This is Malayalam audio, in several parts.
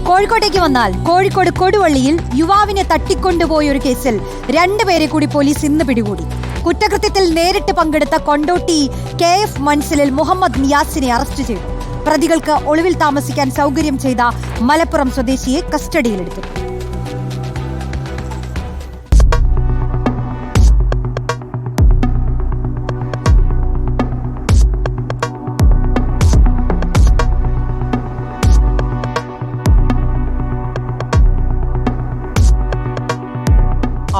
കോഴിക്കോട്ടേക്ക് വന്നാൽ കോഴിക്കോട് കൊടുവള്ളിയിൽ യുവാവിനെ തട്ടിക്കൊണ്ടുപോയ ഒരു കേസിൽ 2 പേരെ കൂടി പോലീസ് ഇന്ന് പിടികൂടി. കുറ്റകൃത്യത്തിൽ നേരിട്ട് പങ്കെടുത്ത കൊണ്ടോട്ടി KF മൻസിലിൽ മുഹമ്മദ് നിയാസിനെ അറസ്റ്റ് ചെയ്തു. പ്രതികൾക്ക് ഒളിവിൽ താമസിക്കാൻ സൗകര്യം ചെയ്ത മലപ്പുറം സ്വദേശിയെ കസ്റ്റഡിയിലെടുത്തു.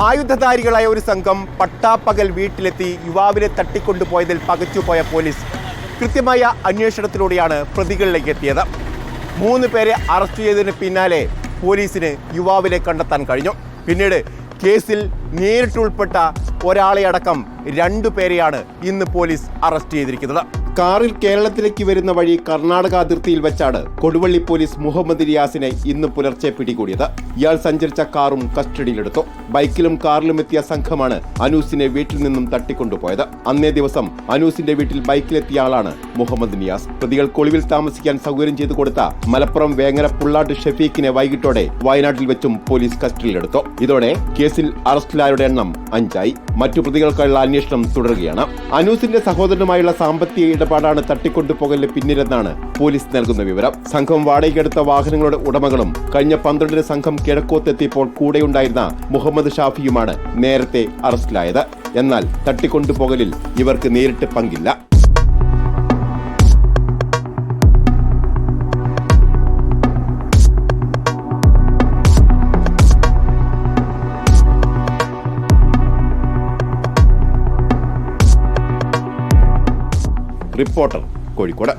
ആയുധധാരികളായ ഒരു സംഘം പട്ടാപ്പകൽ വീട്ടിലെത്തി യുവാവിനെ തട്ടിക്കൊണ്ടുപോയതിൽ പകച്ചുപോയ പോലീസ് കൃത്യമായ അന്വേഷണത്തിലൂടെയാണ് പ്രതികളിലേക്ക് എത്തിയത്. 3 പേരെ അറസ്റ്റ് ചെയ്തതിന് പിന്നാലെ പോലീസിന് യുവാവിനെ കണ്ടെത്താൻ കഴിഞ്ഞു. പിന്നീട് കേസിൽ നേരിട്ടുൾപ്പെട്ട ഒരാളെ അടക്കം 2 പേരെയാണ് ഇന്ന് പോലീസ് അറസ്റ്റ് ചെയ്തിരിക്കുന്നത്. കാറിൽ കേരളത്തിലേക്ക് വരുന്ന വഴി കർണാടക അതിർത്തിയിൽ വെച്ചാണ് കൊടുവള്ളി പോലീസ് മുഹമ്മദ് നിയാസിനെ ഇന്ന് പുലർച്ചെ പിടികൂടിയത്. ഇയാൾ സഞ്ചരിച്ച കാറും കസ്റ്റഡിയിലെടുത്തു. ബൈക്കിലും കാറിലും എത്തിയ സംഘമാണ് അനൂസിനെ വീട്ടിൽ നിന്നും തട്ടിക്കൊണ്ടുപോയത്. അന്നേ ദിവസം അനൂസിന്റെ വീട്ടിൽ ബൈക്കിലെത്തിയ ആളാണ് മുഹമ്മദ് നിയാസ്. പ്രതികൾക്ക് ഒളിവിൽ താമസിക്കാൻ സൗകര്യം ചെയ്തു കൊടുത്ത മലപ്പുറം വേങ്ങര പുള്ളാട്ട് ഷെഫീഖിനെ വൈകിട്ടോടെ വയനാട്ടിൽ വെച്ചും പോലീസ് കസ്റ്റഡിയിലെടുത്തു. ഇതോടെ കേസിൽ അറസ്റ്റിലായവരുടെ എണ്ണം 5ആയി. മറ്റു പ്രതികൾക്കുള്ള അന്വേഷണം തുടരുകയാണ്. അനൂസിന്റെ സഹോദരനുമായുള്ള സാമ്പത്തിക ഇടപാടാണ് തട്ടിക്കൊണ്ടുപോകലിന് പിന്നിലെന്നാണ് പോലീസ് നൽകുന്ന വിവരം. സംഘം വാടകയ്ക്കെടുത്ത വാഹനങ്ങളുടെ ഉടമകളും കഴിഞ്ഞ 12-ന് സംഘം കിഴക്കോത്തെത്തിയപ്പോൾ കൂടെയുണ്ടായിരുന്ന മുഹമ്മദ് ഷാഫിയുമാണ് നേരത്തെ അറസ്റ്റിലായത്. എന്നാൽ തട്ടിക്കൊണ്ടുപോകലിൽ ഇവർക്ക് നേരിട്ട് പങ്കില്ല. റിപ്പോർട്ടർ, കോഴിക്കോട്.